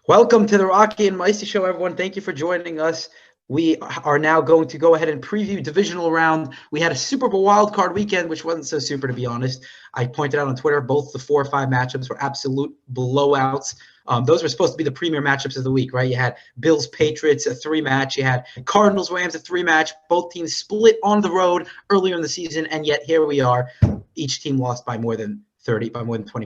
Welcome to the Rocky and Meister Show, everyone. Thank you for joining us. We are now going to go ahead and preview divisional round. We had a Super Bowl wildcard weekend, which wasn't so super, to be honest. I pointed out on Twitter, both the 4 or 5 matchups were absolute blowouts. Those were supposed to be the premier matchups of the week, right? You had Bills-Patriots, a 3-match. You had Cardinals-Rams, a 3-match. Both teams split on the road earlier in the season, and yet here we are. Each team lost by more than 20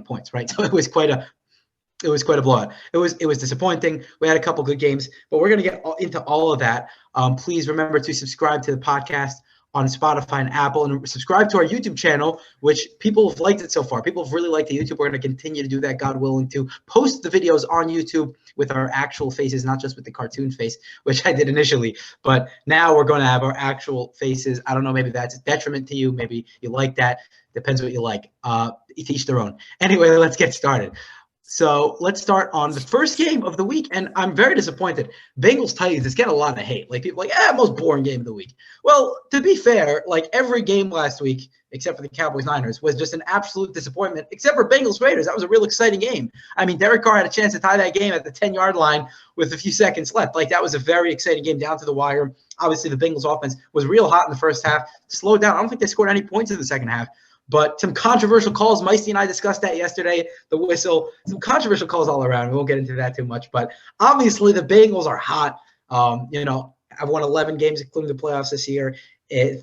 points, right? So it was quite a blowout. It was disappointing. We had a couple good games, but we're going to get into all of that. Please remember to subscribe to the podcast on Spotify and Apple, and subscribe to our YouTube channel, which people have liked it so far. People have really liked the YouTube. We're going to continue to do that, God willing, to post the videos on YouTube with our actual faces, not just with the cartoon face, which I did initially. But now we're going to have our actual faces. I don't know, maybe that's a detriment to you. Maybe you like that. Depends what you like. Each their own. Anyway, let's get started. So let's start on the first game of the week, and I'm very disappointed. Bengals-Titans is getting a lot of hate. Like, people are like, most boring game of the week. Well, to be fair, like every game last week, except for the Cowboys-Niners, was just an absolute disappointment, except for Bengals-Raiders. That was a real exciting game. I mean, Derek Carr had a chance to tie that game at the 10-yard line with a few seconds left. Like, that was a very exciting game down to the wire. Obviously, the Bengals offense was real hot in the first half, slowed down. I don't think they scored any points in the second half. But some controversial calls. Meisty and I discussed that yesterday, the whistle. Some controversial calls all around. We won't get into that too much. But obviously the Bengals are hot. I've won 11 games, including the playoffs this year.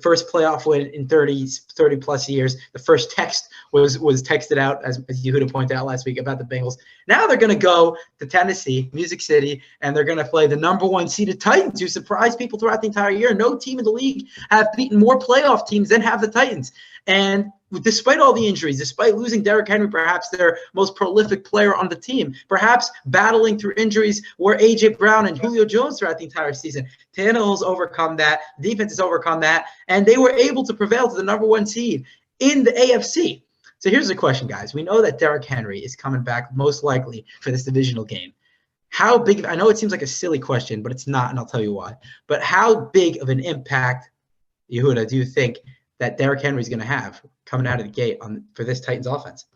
First playoff win in 30-plus years. The first text was texted out, as Yehuda pointed out last week, about the Bengals. Now they're going to go to Tennessee, Music City, and they're going to play the number 1 seeded Titans, who surprised people throughout the entire year. No team in the league have beaten more playoff teams than have the Titans. And despite all the injuries, despite losing Derrick Henry, perhaps their most prolific player on the team, perhaps battling through injuries were A.J. Brown and Julio Jones throughout the entire season, Tannehill's overcome that, defense has overcome that, and they were able to prevail to the number 1 seed in the AFC. So here's the question, guys. We know that Derrick Henry is coming back most likely for this divisional game. How big – I know it seems like a silly question, but it's not, and I'll tell you why. But how big of an impact, Yehuda, do you think – that Derrick Henry is going to have coming out of the gate for this Titans offense?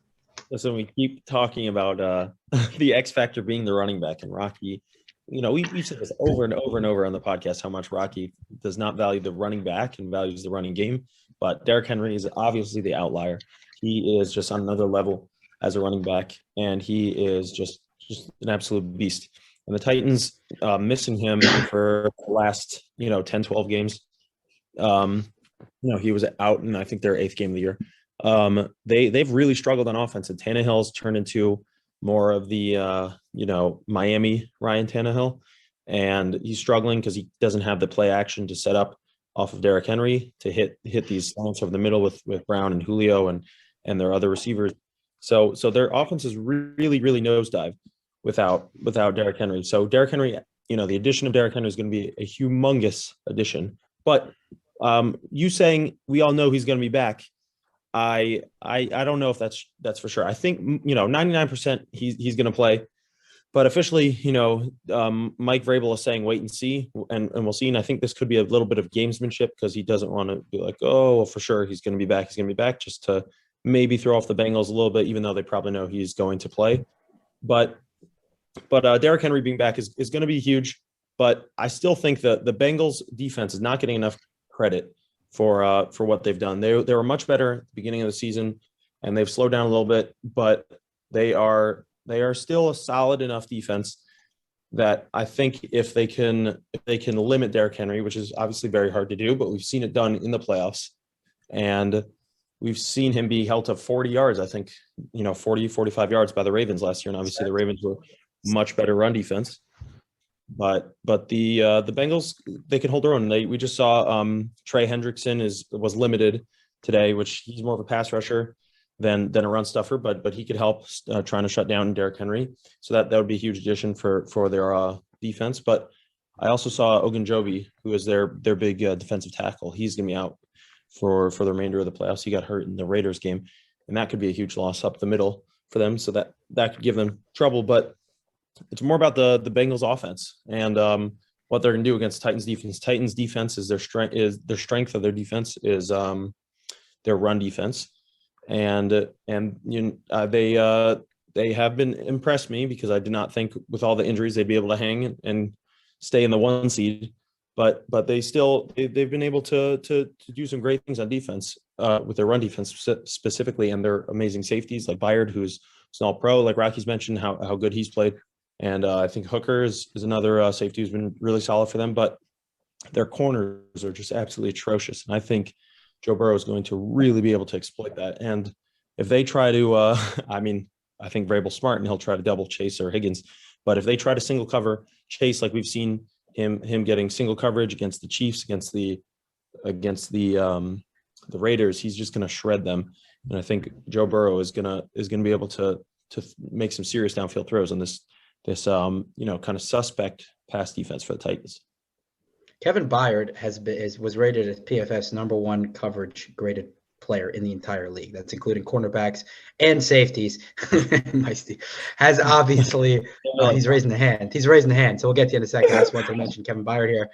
Listen, we keep talking about the X factor being the running back, and Rocky. We've said this over and over and over on the podcast how much Rocky does not value the running back and values the running game. But Derrick Henry is obviously the outlier. He is just on another level as a running back, and he is just an absolute beast. And the Titans missing him for the last 10, 12 games. He was out in, I think, their 8th game of the year. They've really struggled on offense, and Tannehill's turned into more of the Miami Ryan Tannehill, and he's struggling because he doesn't have the play action to set up off of Derrick Henry to hit these slants over the middle with Brown and Julio and their other receivers. So their offense is really, really nosedive without Derrick Henry. So Derrick Henry, the addition of Derrick Henry is going to be a humongous addition, but you saying we all know he's going to be back. I don't know if that's for sure. I think 99% he's going to play, but officially, Mike Vrabel is saying wait and see, and we'll see. And I think this could be a little bit of gamesmanship because he doesn't want to be like, oh, well, for sure he's going to be back. He's going to be back just to maybe throw off the Bengals a little bit, even though they probably know he's going to play. But Derrick Henry being back is going to be huge. But I still think that the Bengals defense is not getting enough credit for what they've done. They were much better at the beginning of the season, and they've slowed down a little bit, but they are still a solid enough defense that I think if they can limit Derrick Henry, which is obviously very hard to do, but we've seen it done in the playoffs, and we've seen him be held to 40 yards, I think, 40, 45 yards by the Ravens last year, and obviously the Ravens were much better run defense. But the Bengals, they can hold their own. We just saw Trey Hendrickson was limited today, which he's more of a pass rusher than a run stuffer, but he could help trying to shut down Derrick Henry. So that would be a huge addition for their defense. But I also saw Ogunjobi, who is their big defensive tackle. He's going to be out for the remainder of the playoffs. He got hurt in the Raiders game, and that could be a huge loss up the middle for them. So that could give them trouble. But it's more about the Bengals offense and what they're going to do against Titans defense. Titans defense is their strength of their defense is their run defense, and they they have been impressed me because I did not think with all the injuries they'd be able to hang and stay in the 1 seed. But they've been able to do some great things on defense with their run defense specifically, and their amazing safeties like Byard, who's an all-pro, like Rocky's mentioned, how good he's played. And I think Hooker is another safety who's been really solid for them. But their corners are just absolutely atrocious. And I think Joe Burrow is going to really be able to exploit that. And if they try to, I think Vrabel's smart and he'll try to double Chase or Higgins. But if they try to single cover Chase, like we've seen him getting single coverage against the Chiefs, against the Raiders, he's just going to shred them. And I think Joe Burrow is going to be able to make some serious downfield throws on this kind of suspect pass defense for the Titans. Kevin Byard was rated as PFF's #1 coverage graded player in the entire league. That's including cornerbacks and safeties. Has obviously he's raising the hand. So we'll get to you in a second. I just want to mention Kevin Byard here.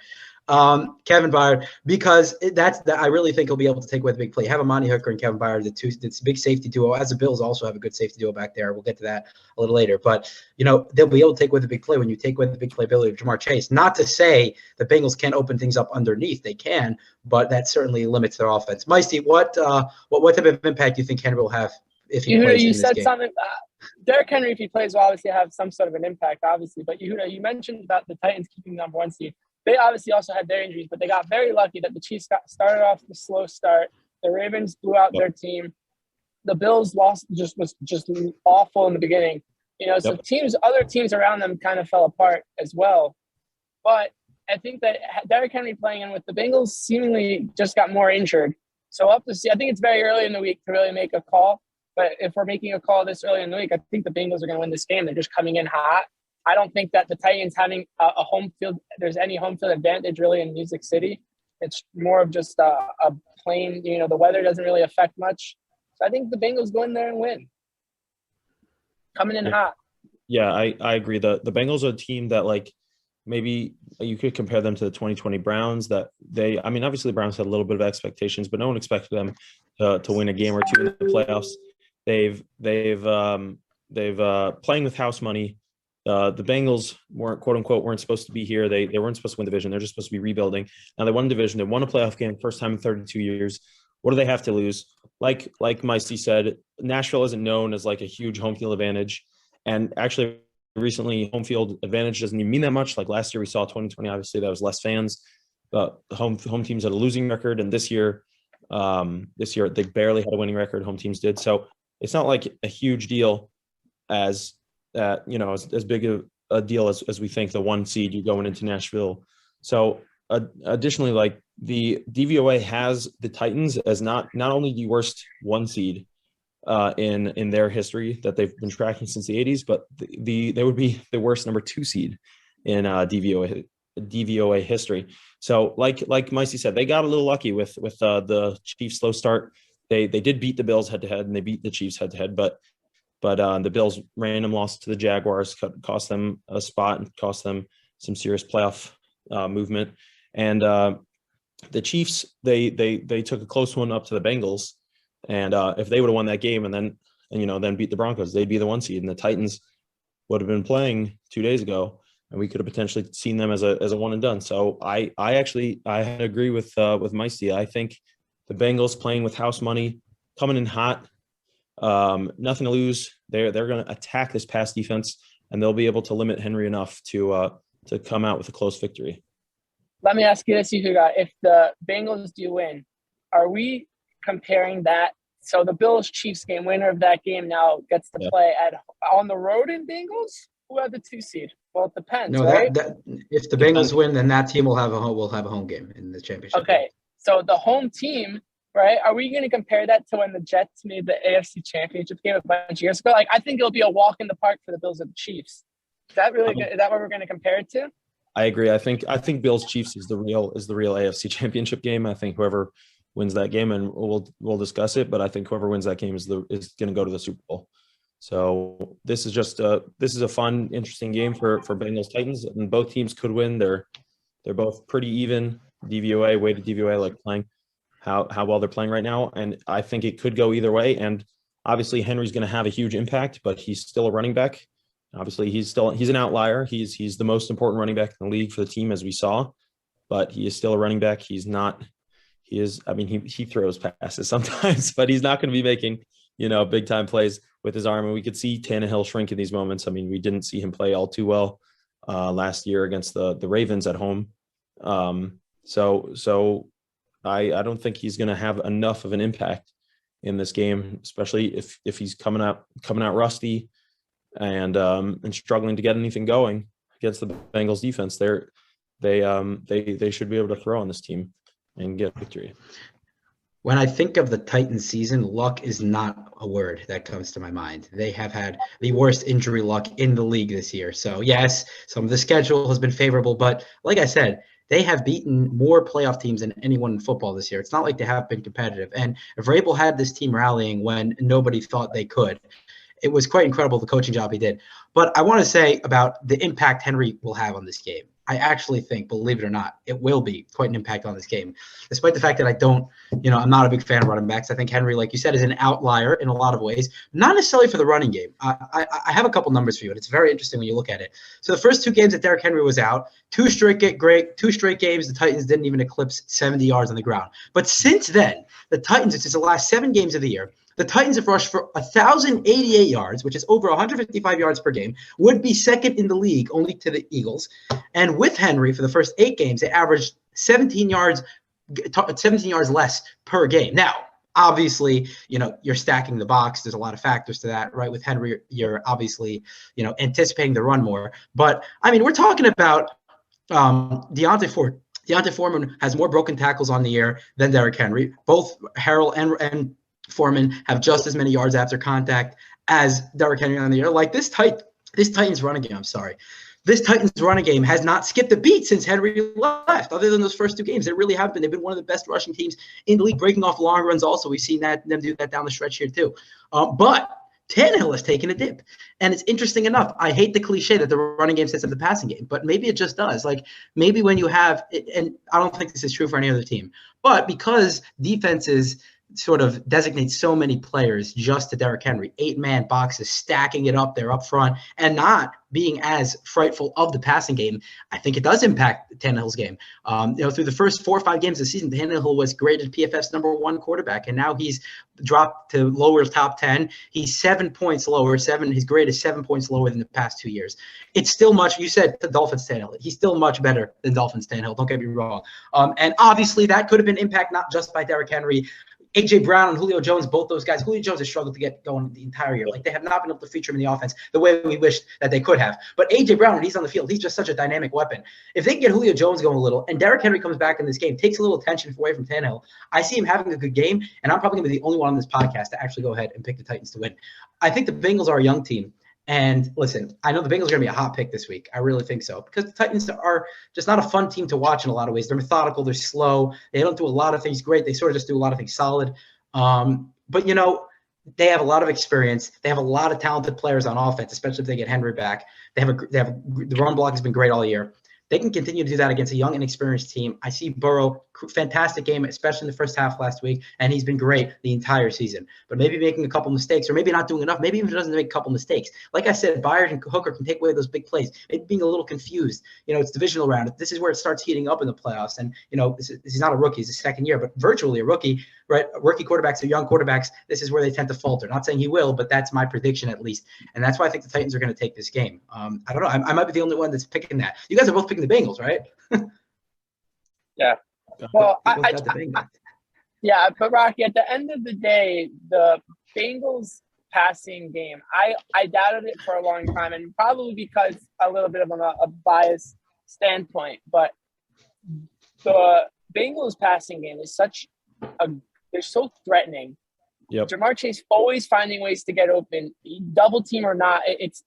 Kevin Byard, because I really think he'll be able to take away the big play. Have Amani Hooker and Kevin Byard, it's a big safety duo, as the Bills also have a good safety duo back there. We'll get to that a little later. But, they'll be able to take away the big play when you take away the big playability of Jamar Chase. Not to say the Bengals can't open things up underneath. They can, but that certainly limits their offense. Meisty, what type of impact do you think Henry will have if he plays in this game? You said something. Derrick Henry, if he plays, will obviously have some sort of an impact, obviously. But Yehuda, you mentioned about the Titans keeping the #1 seed. They obviously also had their injuries, but they got very lucky that the Chiefs started off the slow start. The Ravens blew out their team. The Bills was just awful in the beginning. So other teams around them kind of fell apart as well. But I think that Derrick Henry playing in with the Bengals seemingly just got more injured. So up to see. I think it's very early in the week to really make a call. But if we're making a call this early in the week, I think the Bengals are going to win this game. They're just coming in hot. I don't think that the Titans having a home field, there's any home field advantage really in Music City. It's more of just a plain, the weather doesn't really affect much. So I think the Bengals go in there and win. Coming in hot. Yeah, I agree. The Bengals are a team that maybe you could compare them to the 2020 Browns that obviously the Browns had a little bit of expectations, but no one expected them to win a game or two in the playoffs. They've playing with house money. The Bengals weren't supposed to be here. They weren't supposed to win division. They're just supposed to be rebuilding. Now they won division. They won a playoff game, first time in 32 years. What do they have to lose? Like Meisty said, Nashville isn't known as a huge home field advantage. And actually recently home field advantage doesn't even mean that much. Like last year we saw 2020, obviously that was less fans. Home teams had a losing record. And this year they barely had a winning record. Home teams did. So it's not like a huge deal as big of a deal as we think the 1 seed you're going into Nashville. So additionally, the DVOA has the Titans as not only the worst 1 seed in their history that they've been tracking since the 80s, but they would be the worst #2 seed in DVOA history. So like Micey said, they got a little lucky with the Chiefs' slow start. They did beat the Bills head to head and they beat the Chiefs head to head, but the Bills' random loss to the Jaguars cost them a spot and cost them some serious playoff movement. And the Chiefs, they took a close one up to the Bengals, and if they would have won that game and then beat the Broncos, they'd be the 1 seed. And the Titans would have been playing 2 days ago, and we could have potentially seen them as a one and done. So I agree with Meisty. I think the Bengals playing with house money, coming in hot. Nothing to lose. They're going to attack this pass defense, and they'll be able to limit Henry enough to come out with a close victory. Let me ask you this, Hugo. If the Bengals do win, are we comparing that? So the Bills-Chiefs game, winner of that game now gets to play on the road in Bengals? Who had the 2 seed? Well, it depends, right? If the Bengals win, then that team will have a home game in the championship. Okay, so the home team, right? Are we going to compare that to when the Jets made the AFC Championship game a bunch of years ago? I think it'll be a walk in the park for the Bills and the Chiefs. Is that really good? Is that what we're going to compare it to? I agree. I think Bills Chiefs is the real AFC Championship game. I think whoever wins that game, and we'll discuss it, but I think whoever wins that game is going to go to the Super Bowl. So this is just a fun, interesting game for Bengals Titans, and both teams could win. They're both pretty even. Weighted DVOA, playing how well they're playing right now, and I think it could go either way. And Obviously, Henry's going to have a huge impact, but he's still a running back. Obviously, he's an outlier. He's the most important running back in the league for the team, as we saw, but he is still a running back. He throws passes sometimes, but he's not going to be making, big time plays with his arm. And we could see Tannehill shrink in these moments. I mean, we didn't see him play all too well last year against the Ravens at home. So I don't think he's going to have enough of an impact in this game, especially if he's coming out rusty and struggling to get anything going against the Bengals defense. They should be able to throw on this team and get victory. When I think of the Titans season, luck is not a word that comes to my mind. They have had the worst injury luck in the league this year. So yes, some of the schedule has been favorable, but like I said, they have beaten more playoff teams than anyone in football this year. It's not like they have been competitive. And if Vrabel had this team rallying when nobody thought they could, it was quite incredible, the coaching job he did. But I want to say about the impact Henry will have on this game. I actually think, believe it or not, it will be quite an impact on this game, despite the fact that I'm not a big fan of running backs. I think Henry, like you said, is an outlier in a lot of ways, not necessarily for the running game. I have a couple numbers for you, and it's very interesting when you look at it. So the first 2 games that Derrick Henry was out, 2 straight games, the Titans didn't even eclipse 70 yards on the ground. But since then, the Titans, it's the last 7 games of the year, the Titans have rushed for 1,088 yards, which is over 155 yards per game, would be second in the league only to the Eagles. And with Henry, for the first 8 games, they averaged 17 yards less per game. Now, obviously, you're stacking the box. There's a lot of factors to that, right? With Henry, you're obviously, anticipating the run more. But, I mean, we're talking about Deontay Foreman has more broken tackles on the year than Derrick Henry. Both Harrell and Foreman have just as many yards after contact as Derrick Henry on the year. Like this Titans running game, this Titans running game has not skipped a beat since Henry left, other than those first 2 games. They really have been. They've been one of the best rushing teams in the league, breaking off long runs also. We've seen them do that down the stretch here too. But Tannehill has taken a dip. And it's interesting enough. I hate the cliche that the running game sets up the passing game, but maybe it just does. Like maybe when you have – and I don't think this is true for any other team, but because defenses – sort of designates so many players just to Derrick Henry, 8-man boxes, stacking it up there up front and not being as frightful of the passing game, I think it does impact Tannehill's game. Through the first 4 or 5 games of the season, Tannehill was graded PFF's #1 quarterback, and now he's dropped to lower top 10. He's 7 points lower. His grade is 7 points lower than the past 2 years. It's still much. You said the Dolphins Tannehill. He's still much better than Dolphins Tannehill. Don't get me wrong. And obviously that could have been impact not just by Derrick Henry. A.J. Brown and Julio Jones, both those guys. Julio Jones has struggled to get going the entire year. Like, they have not been able to feature him in the offense the way we wished that they could have. But A.J. Brown, when he's on the field, he's just such a dynamic weapon. If they can get Julio Jones going a little, and Derrick Henry comes back in this game, takes a little attention away from Tannehill, I see him having a good game, and I'm probably going to be the only one on this podcast to actually go ahead and pick the Titans to win. I think the Bengals are a young team. And listen, I know the Bengals are going to be a hot pick this week. I really think so, because the Titans are just not a fun team to watch in a lot of ways. They're methodical. They're slow. They don't do a lot of things great. They sort of just do a lot of things solid. But they have a lot of experience. They have a lot of talented players on offense, especially if they get Henry back. The run block has been great all year. They can continue to do that against a young, inexperienced team. I see Burrow, fantastic game, especially in the first half last week, and he's been great the entire season. But maybe making a couple mistakes, or maybe not doing enough. Maybe even if he doesn't make a couple mistakes. Like I said, Byard and Hooker can take away those big plays. Maybe being a little confused. It's divisional round. This is where it starts heating up in the playoffs. And, he's not a rookie. He's his second year, but virtually a rookie, right? Rookie quarterbacks or young quarterbacks, this is where they tend to falter. Not saying he will, but that's my prediction at least. And that's why I think the Titans are going to take this game. I don't know. I might be the only one that's picking that. You guys are both picking the Bengals, right? Yeah. Well, yeah, but Rocky, at the end of the day, the Bengals passing game, I doubted it for a long time, and probably because a little bit of a biased standpoint, but the Bengals passing game is they're so threatening. Yep. Jamar Chase always finding ways to get open, double team or not. It's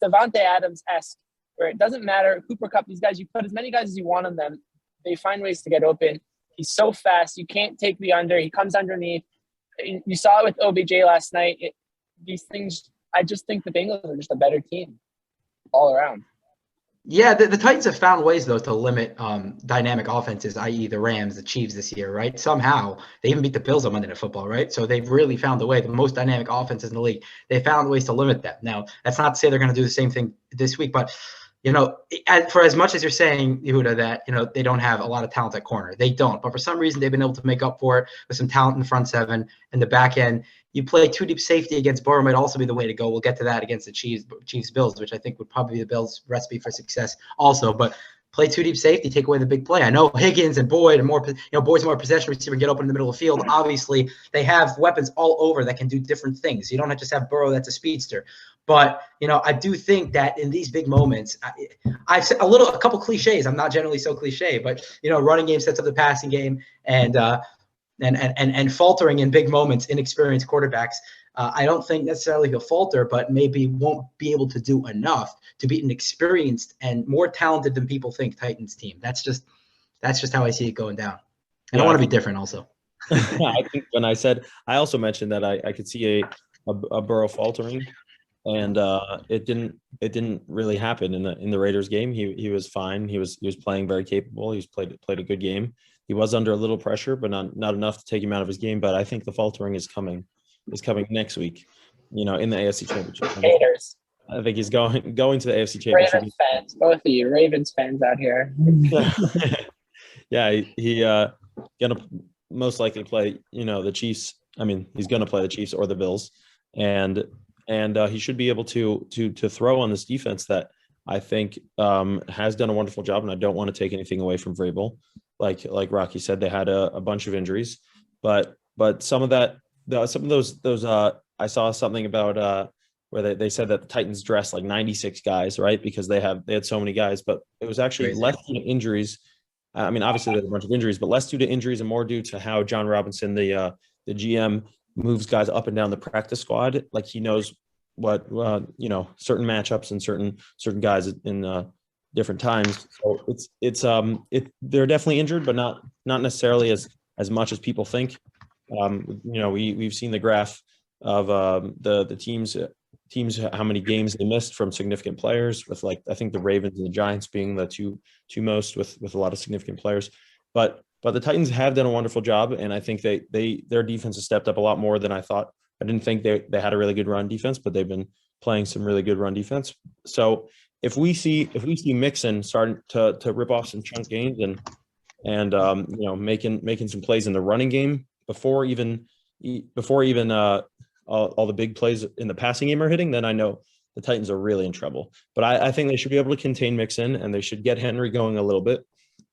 Devontae Adams-esque, where it doesn't matter. Cooper Kupp, these guys, you put as many guys as you want on them, they find ways to get open. He's so fast. You can't take the under. He comes underneath. You saw it with OBJ last night. These things, I just think the Bengals are just a better team all around. Yeah, the Titans have found ways though to limit dynamic offenses, i.e. the Rams, the Chiefs this year, right? Somehow they even beat the Bills on Monday Night Football, right? So they've really found a way. The most dynamic offenses in the league, they found ways to limit that. Now, that's not to say they're going to do the same thing this week, but for as much as you're saying, Yehuda, that they don't have a lot of talent at corner, they don't. But for some reason, they've been able to make up for it with some talent in the front seven and the back end. You play two deep safety against Burrow might also be the way to go. We'll get to that against the Chiefs Bills, which I think would probably be the Bills' recipe for success also. But play two deep safety, take away the big play. I know Higgins and Boyd and more, Boyd's more possession receiver, get open in the middle of the field. Obviously, they have weapons all over that can do different things. You don't just have Burrow that's a speedster. But, I do think that in these big moments, I've said a couple cliches. I'm not generally so cliche, but, running game sets up the passing game and faltering in big moments, inexperienced quarterbacks. I don't think necessarily he'll falter, but maybe won't be able to do enough to beat an experienced and more talented than people think Titans team. That's just how I see it going down. And I want to be different also. I think when I also mentioned that I could see a Burrow faltering, and it didn't really happen in the Raiders game. He was fine. He was playing very capable. He's played a good game. He was under a little pressure, but not enough to take him out of his game. But I think the faltering is coming next week, in the AFC Championship. Haters. I think he's going to the AFC Championship. Ravens fans, both of you, Ravens fans out here. Yeah, he gonna most likely play, the Chiefs. I mean, he's gonna play the Chiefs or the Bills, and he should be able to throw on this defense that I think has done a wonderful job. And I don't want to take anything away from Vrabel. Like Rocky said, they had a bunch of injuries, but some of those I saw something about where they said that the Titans dressed like 96 guys, right? Because they had so many guys, but it was actually less due to injuries. I mean, obviously there's a bunch of injuries, but less due to injuries and more due to how John Robinson, the GM, moves guys up and down the practice squad. Like he knows what certain matchups and certain guys in different times. So they're definitely injured, but not necessarily as much as people think. We've seen the graph of the teams how many games they missed from significant players, with I think the Ravens and the Giants being the two most with a lot of significant players. But the Titans have done a wonderful job, and I think their defense has stepped up a lot more than I thought. I didn't think they had a really good run defense, but they've been playing some really good run defense. So if we see Mixon starting to rip off some chunk gains and making some plays in the running game before even all the big plays in the passing game are hitting, then I know the Titans are really in trouble. But I think they should be able to contain Mixon, and they should get Henry going a little bit,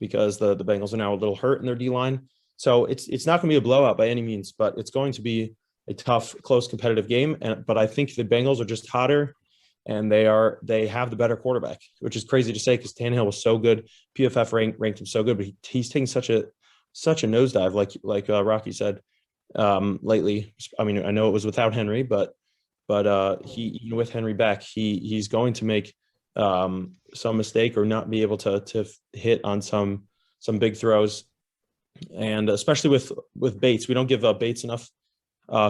because the Bengals are now a little hurt in their D-line. So it's not going to be a blowout by any means, but it's going to be a tough, close, competitive game. But I think the Bengals are just hotter, and they have the better quarterback, which is crazy to say because Tannehill was so good. PFF ranked him so good, but he's taking such a nosedive, like Rocky said lately. I mean, I know it was without Henry, but he with Henry back, he's going to make some mistake or not be able to hit on some big throws, and especially with Bates. We don't give Bates enough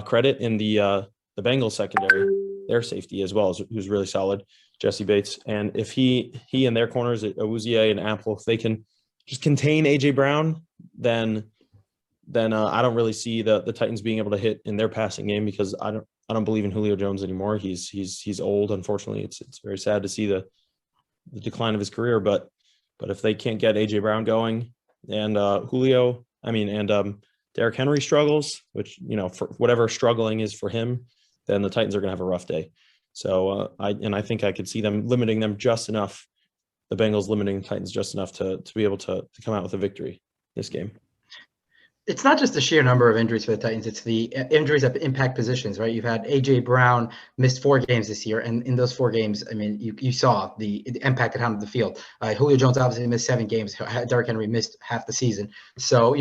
credit in the Bengals secondary, their safety as well, who's really solid, Jesse Bates. And if he and their corners, Awuzie and Apple, if they can just contain AJ Brown, then I don't really see the Titans being able to hit in their passing game, because I don't believe in Julio Jones anymore. He's old, unfortunately. It's very sad to see the decline of his career, but if they can't get AJ Brown going and Derrick Henry struggles, which for whatever struggling is for him, then the Titans are going to have a rough day. So I think I could see them limiting them just enough, the Bengals limiting the Titans just enough to be able to come out with a victory this game. It's not just the sheer number of injuries for the Titans. It's the injuries that impact positions, right? You've had A.J. Brown missed 4 games this year, and in those 4 games, I mean, you saw the impact it had on the field. Julio Jones obviously missed 7 games. Derrick Henry missed half the season. So,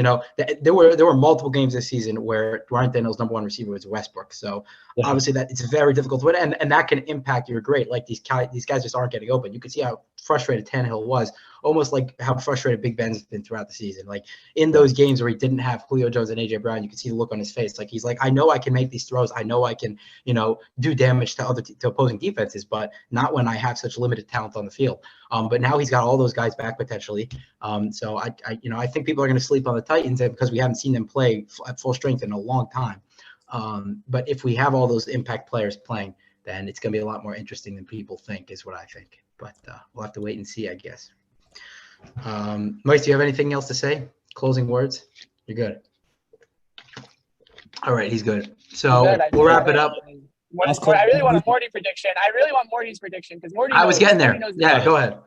there were multiple games this season where Ryan Tannehill's number 1 receiver was Westbrook. So, obviously, that it's very difficult to win, and that can impact your grade. Like these guys just aren't getting open. You can see how frustrated Tannehill was, almost like how frustrated Big Ben's been throughout the season. Like in those games where he didn't have Julio Jones and AJ Brown, you could see the look on his face. Like he's like, I know I can make these throws. I know I can, do damage to to opposing defenses, but not when I have such limited talent on the field. But now he's got all those guys back potentially. So I think people are going to sleep on the Titans because we haven't seen them play at full strength in a long time. But if we have all those impact players playing, then it's going to be a lot more interesting than people think, is what I think. But we'll have to wait and see, I guess. Mike, do you have anything else to say? Closing words? You're good. All right, he's good. So we'll wrap it up. I really want a Morty prediction. I really want Morty's prediction because Morty. I was getting there. Yeah, go ahead.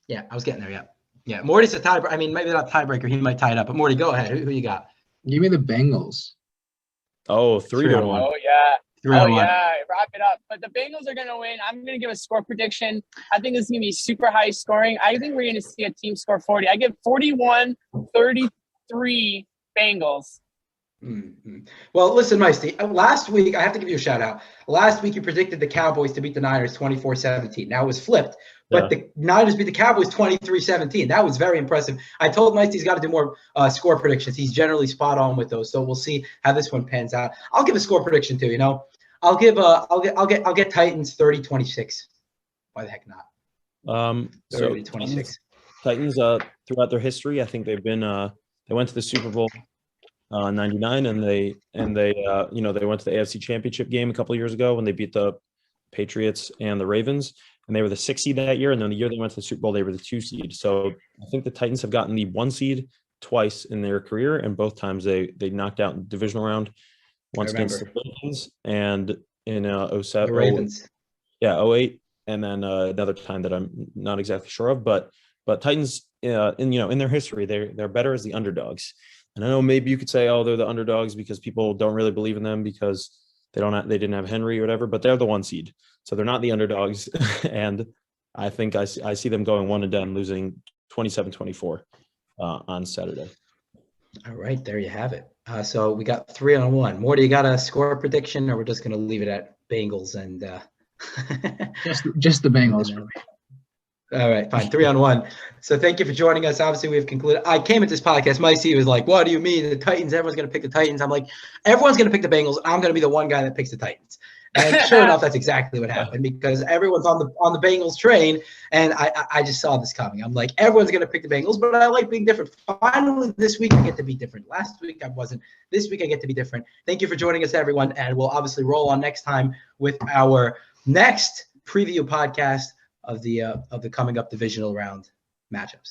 Yeah, I was getting there. Yeah. Morty's a tiebreaker. I mean, maybe not tiebreaker. He might tie it up. But Morty, go ahead. Who you got? Give me the Bengals. Oh, 3-1. Oh yeah. 3-1. Yeah, wrap it up. But the Bengals are going to win. I'm going to give a score prediction. I think it's going to be super high scoring. I think we're going to see a team score 40. I give 41-33 Bengals. Mm-hmm. Well, listen, Meisty, last week, I have to give you a shout out. Last week, you predicted the Cowboys to beat the Niners 24-17. Now it was flipped, but the Niners beat the Cowboys 23-17. That was very impressive. I told Meisty he's got to do more score predictions. He's generally spot on with those. So we'll see how this one pans out. I'll give a score prediction too, I'll get Titans 30-26. Why the heck not? 30-26. Titans throughout their history, I think they've been they went to the Super Bowl 99 and they went to the AFC Championship game a couple of years ago when they beat the Patriots and the Ravens, and they were the 6 seed that year, and then the year they went to the Super Bowl they were the 2 seed. So I think the Titans have gotten the 1 seed twice in their career, and both times they knocked out in the divisional round. Once against the Ravens and in 07, the Ravens. 08, and then another time that I'm not exactly sure of. But Titans, in their history, they're better as the underdogs. And I know maybe you could say, oh, they're the underdogs because people don't really believe in them because they didn't have Henry or whatever. But they're the 1 seed, so they're not the underdogs. And I think I see them going 1-10, losing 27-24 on Saturday. All right, there you have it. So we got 3-1. Morty, you got a score prediction, or we're just going to leave it at Bengals and just the Bengals for me. All right, fine. 3-1. So thank you for joining us. Obviously, we've concluded. I came at this podcast. Micey was like, "What do you mean the Titans? Everyone's going to pick the Titans." I'm like, "Everyone's going to pick the Bengals. I'm going to be the one guy that picks the Titans." And sure enough, that's exactly what happened because everyone's on the Bengals train, and I just saw this coming. I'm like, everyone's going to pick the Bengals, but I like being different. Finally, this week I get to be different. Last week I wasn't. This week I get to be different. Thank you for joining us, everyone, and we'll obviously roll on next time with our next preview podcast of the coming up divisional round matchups.